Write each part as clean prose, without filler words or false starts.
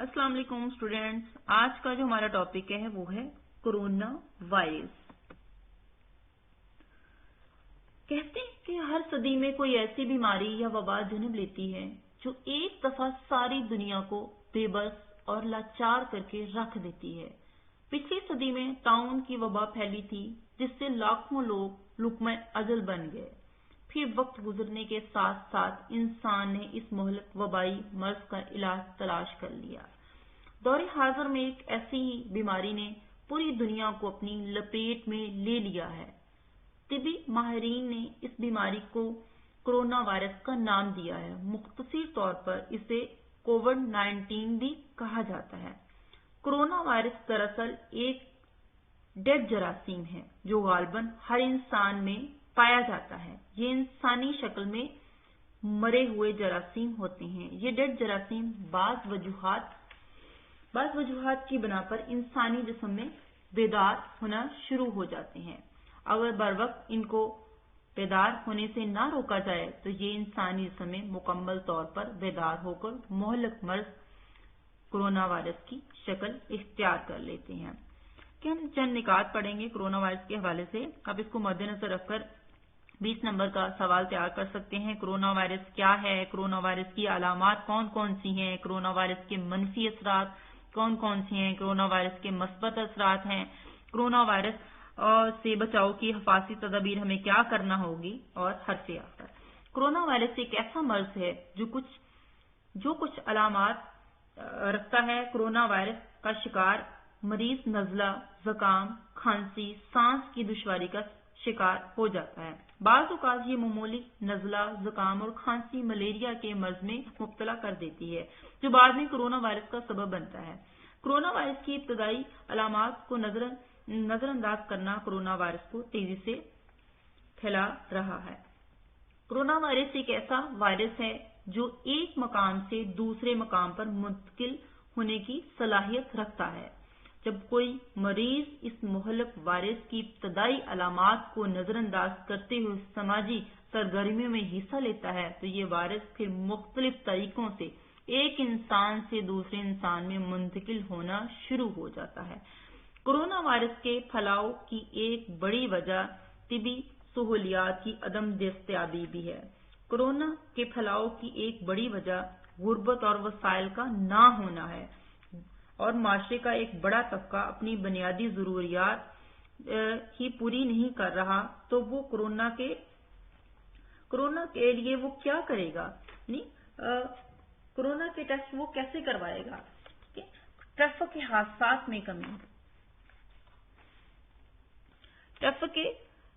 अस्सलाम वालेकुम स्टूडेंट्स। आज का जो हमारा टॉपिक है वो है कोरोना वायरस। कहते हैं कि हर सदी में कोई ऐसी बीमारी या वबा जन्म लेती है जो एक दफा सारी दुनिया को बेबस और लाचार करके रख देती है। पिछली सदी में ताउन की वबा फैली थी जिससे लाखों लोग लुक़्मा अजल बन गए। फिर वक्त गुजरने के साथ साथ इंसान ने इस मोहलिक वबाई मर्ज का इलाज तलाश कर लिया। दौरे हाजिर में एक ऐसी ही बीमारी ने पूरी दुनिया को अपनी लपेट में ले लिया है। तिबी माहिरीन ने इस बीमारी को कोरोना वायरस का नाम दिया है। मुख्तसर तौर पर इसे कोविड-19 भी कहा जाता है। कोरोना वायरस दरअसल एक डेड जरासीम है जो गालिबन हर इंसान में पाया जाता है। ये इंसानी शक्ल में मरे हुए जरासीम होते हैं। ये डेड जरासीम बाज वजूहात की बिना पर इंसानी जिस्म में बेदार होना शुरू हो जाते हैं। अगर बर वक्त इनको बेदार होने से ना रोका जाए तो ये इंसानी जिस्म में मुकम्मल तौर पर बेदार होकर मोहलिक मर्ज कोरोना वायरस की शक्ल इख्तियार कर लेते हैं। कि हम चंद निकात पढ़ेंगे कोरोना वायरस के हवाले से। अब इसको मद्देनजर रखकर 20 नंबर का सवाल तैयार कर सकते हैं। कोरोना वायरस क्या है, कोरोना वायरस की अलामात कौन कौन सी हैं, कोरोना वायरस के मनफी असरात कौन कौन से हैं, कोरोना वायरस के मस्बत असरात हैं, कोरोना वायरस से बचाव की हिफाजती तदबीर हमें क्या करना होगी, और हर्फ़े आखिर। कोरोना वायरस एक ऐसा मर्ज है जो कुछ अलामात रखता है। कोरोना वायरस का शिकार मरीज नज़ला, ज़ुकाम, खांसी, सांस की दुश्वारी का शिकार हो जाता है। बाज़ औक़ात ये मामूली नज़ला, ज़ुकाम और खांसी मलेरिया के मर्ज में मुब्तला कर देती है जो बाद में कोरोना वायरस का सबब बनता है। कोरोना वायरस की इब्तदाई अलामात को नजरअंदाज करना कोरोना वायरस को तेजी से फैला रहा है। कोरोना वायरस एक ऐसा वायरस है जो एक मकाम से दूसरे मकाम पर मुंतकिल होने की सलाहियत रखता है। जब कोई मरीज इस मोहलिक वायरस की इब्तदाई अलामात को नजरअंदाज करते हुए समाजी सरगर्मियों में हिस्सा लेता है तो ये वायरस फिर मुख्तलिफ तरीकों से एक इंसान से दूसरे इंसान में मुंतकिल होना शुरू हो जाता है। कोरोना वायरस के फैलाव की एक बड़ी वजह तिबी सहूलियात की अदम दस्तयाबी भी है। कोरोना के फैलाव की एक बड़ी वजह गुर्बत और वसाइल का ना होना है और माशरे का एक बड़ा तबका अपनी बुनियादी जरूरियात ही पूरी नहीं कर रहा तो वो कोरोना के लिए वो क्या करेगा, कोरोना के टेस्ट वो कैसे करवाएगा। ट्रैफिक के हादसात में कमी, ट्रैफिक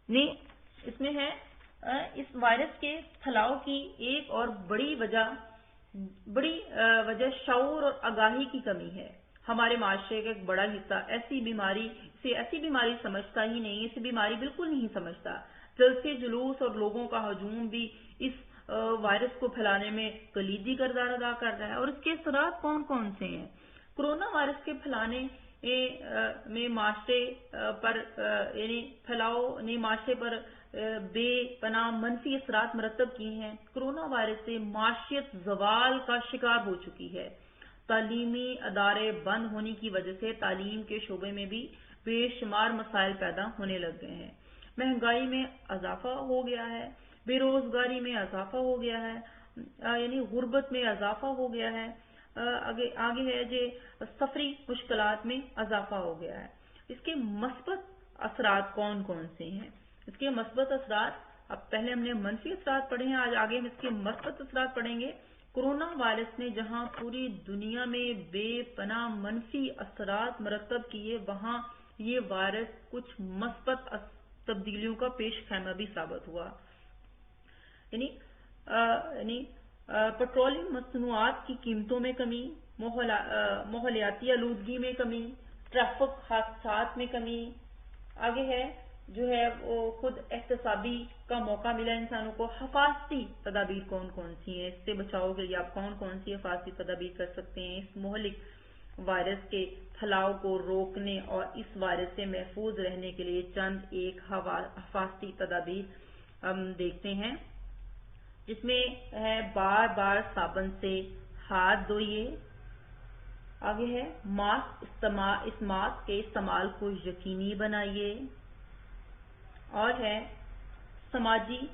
ने इसमें है इस वायरस के फैलाव की एक और बड़ी वजह शऊर और आगाही की कमी है। हमारे माशरे का एक बड़ा हिस्सा ऐसी बीमारी समझता ही नहीं, इसे बीमारी बिल्कुल नहीं समझता। जलसे जुलूस और लोगों का हजूम भी इस वायरस को फैलाने में कलीदी किरदार अदा कर रहा है। और इसके असरात कौन कौन से हैं? कोरोना वायरस के फैलाने में माशरे पर फैलाव ने माशरे पर बेपनाह मनफी असरात मरतब किए हैं। कोरोना वायरस से माशियत जवाल का शिकार हो चुकी है। तालीमी अदारे बंद होने की वजह से तालीम के शोबे में भी बेशुमार मसाइल पैदा होने लग गए हैं। महंगाई में इजाफा हो गया है, बेरोजगारी में इजाफा हो गया है, गुर्बत में इजाफा हो गया है, आगे है जे सफरी मुश्किलात में इजाफा हो गया है। इसके मस्बत असरात कौन कौन से हैं? इसके मस्बत असरात, अब पहले हमने मनफी असरात पढ़े हैं, आज आगे हम इसके मस्बत असरात पढ़ेंगे। कोरोना वायरस ने जहां पूरी दुनिया में बेपनाह मनफी असरात मरतब किए वहां ये वायरस कुछ मस्बत तब्दीलियों का पेश खैमा भी साबित हुआ। पेट्रोलियम मसनूआत की कीमतों में कमी, माहौलियाती आलूदगी में कमी, ट्रैफिक हादसात में कमी, आगे है जो है वो खुद एहतसाबी का मौका मिला इंसानों को। हिफाजती तदाबीर कौन कौन सी हैं, इससे बचाव के लिए आप कौन कौन सी हिफाजती तदाबीर कर सकते हैं इस मोहलिक वायरस के फैलाव को रोकने और इस वायरस से महफूज रहने के लिए चंद एक हिफाजती तदाबीर हम देखते हैं, जिसमें है बार बार साबुन से हाथ धोइए, آگے ہے اس ماسک کے استعمال کو یقینی بنائیے، اور ہے سماجی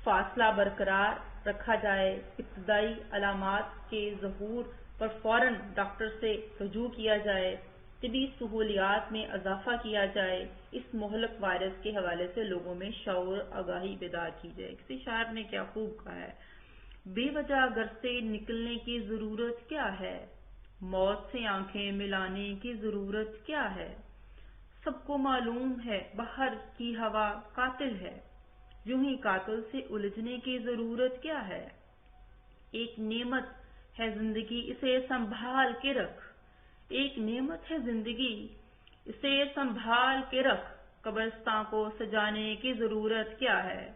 فاصلہ برقرار رکھا جائے، ابتدائی علامات کے ظہور پر فوراً ڈاکٹر سے رجوع کیا جائے، طبی سہولیات میں اضافہ کیا جائے، اس مہلک وائرس کے حوالے سے لوگوں میں شعور آگاہی بیدار کی جائے۔ کسی شاعر نے کیا خوب کہا ہے، بے وجہ گھر سے نکلنے کی ضرورت کیا ہے، موت سے آنکھیں ملانے کی ضرورت کیا ہے، سب کو معلوم ہے باہر کی ہوا قاتل ہے، یوں ہی قاتل سے الجھنے کی ضرورت کیا ہے، ایک نعمت ہے زندگی اسے سنبھال کے رکھ، ایک نعمت ہے زندگی اسے سنبھال کے رکھ، قبرستان کو سجانے کی ضرورت کیا ہے،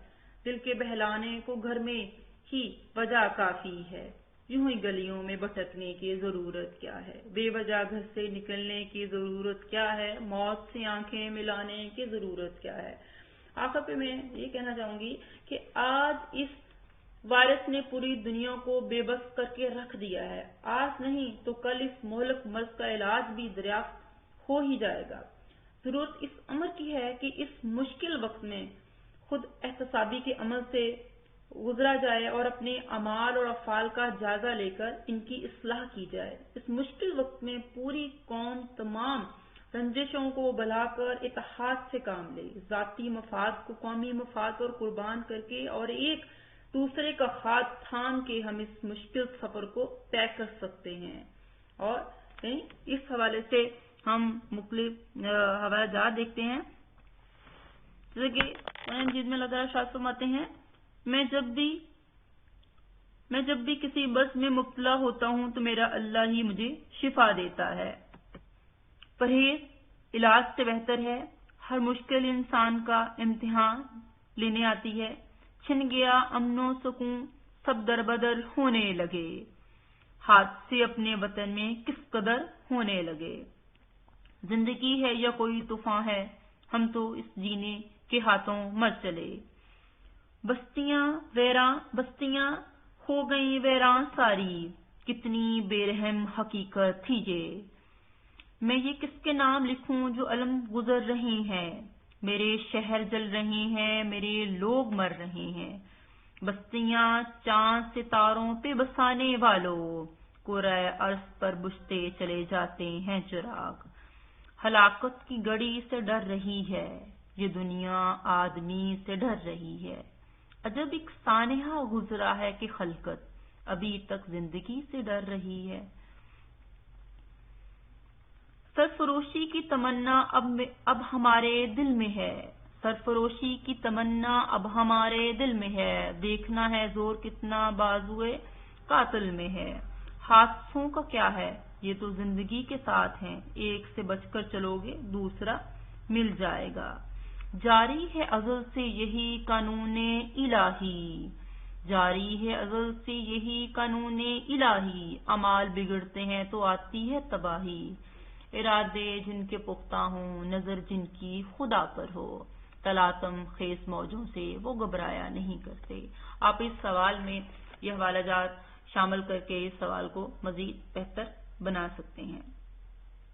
دل کے بہلانے کو گھر میں ہی وجہ کافی ہے، یوں ہی گلیوں میں بھٹکنے کی ضرورت کیا ہے، بے وجہ گھر سے نکلنے کی ضرورت کیا ہے، موت سے آنکھیں ملانے کی ضرورت کیا ہے۔ آخر پہ میں یہ کہنا چاہوں گی کہ آج اس وائرس نے پوری دنیا کو بے بس کر کے رکھ دیا ہے، آج نہیں تو کل اس مہلک مرض کا علاج بھی دریافت ہو ہی جائے گا۔ ضرورت اس امر کی ہے کہ اس مشکل وقت میں خود احتسابی کے عمل سے گزرا جائے اور اپنے اعمال اور افعال کا جائزہ لے کر ان کی اصلاح کی جائے۔ اس مشکل وقت میں پوری قوم تمام رنجشوں کو بھلا کر اتحاد سے کام لے، ذاتی مفاد کو قومی مفاد پر قربان کر کے اور ایک دوسرے کا ہاتھ تھام کے ہم اس مشکل سفر کو طے کر سکتے ہیں۔ اور اس حوالے سے ہم مختلف حوالہ جات دیکھتے ہیں، جیسے کہ قرآن مجید میں اللہ تعالیٰ ارشاد فرماتے ہیں، میں جب بھی کسی مرض میں مبتلا ہوتا ہوں تو میرا اللہ ہی مجھے شفا دیتا ہے۔ پرہیز علاج سے بہتر ہے، ہر مشکل انسان کا امتحان لینے آتی ہے، چھن گیا امن و سکون سب در بدر ہونے لگے، ہاتھ سے اپنے وطن میں کس قدر ہونے لگے، زندگی ہے یا کوئی طوفان ہے ہم تو اس جینے کے ہاتھوں مر چلے، بستیاں ہو گئیں ویران ساری، کتنی بے رحم حقیقت تھی یہ، میں یہ کس کے نام لکھوں جو علم گزر رہی ہیں، میرے شہر جل رہے ہیں، میرے لوگ مر رہے ہیں، بستیاں چاند ستاروں پہ بسانے والوں، قرۂ ارض پر بجھتے چلے جاتے ہیں چراغ، ہلاکت کی گڑی سے ڈر رہی ہے، یہ دنیا آدمی سے ڈر رہی ہے، عجب ایک سانحہ گزرا ہے کہ خلقت ابھی تک زندگی سے ڈر رہی ہے، سرفروشی کی تمنا اب ہمارے دل میں ہے، سرفروشی کی تمنا اب ہمارے دل میں ہے، دیکھنا ہے زور کتنا بازوئے قاتل میں ہے، حادثوں کا کیا ہے یہ تو زندگی کے ساتھ ہیں، ایک سے بچ کر چلو گے دوسرا مل جائے گا، جاری ہے ازل سے یہی قانون الہی، جاری ہے ازل سے یہی قانون الہی، اعمال بگڑتے ہیں تو آتی ہے تباہی، ارادے جن کے پختہ ہوں نظر جن کی خدا پر ہو، تلاطم خیز موجوں سے وہ گھبرایا نہیں کرتے۔ آپ اس سوال میں یہ حوالہ جات شامل کر کے اس سوال کو مزید بہتر بنا سکتے ہیں۔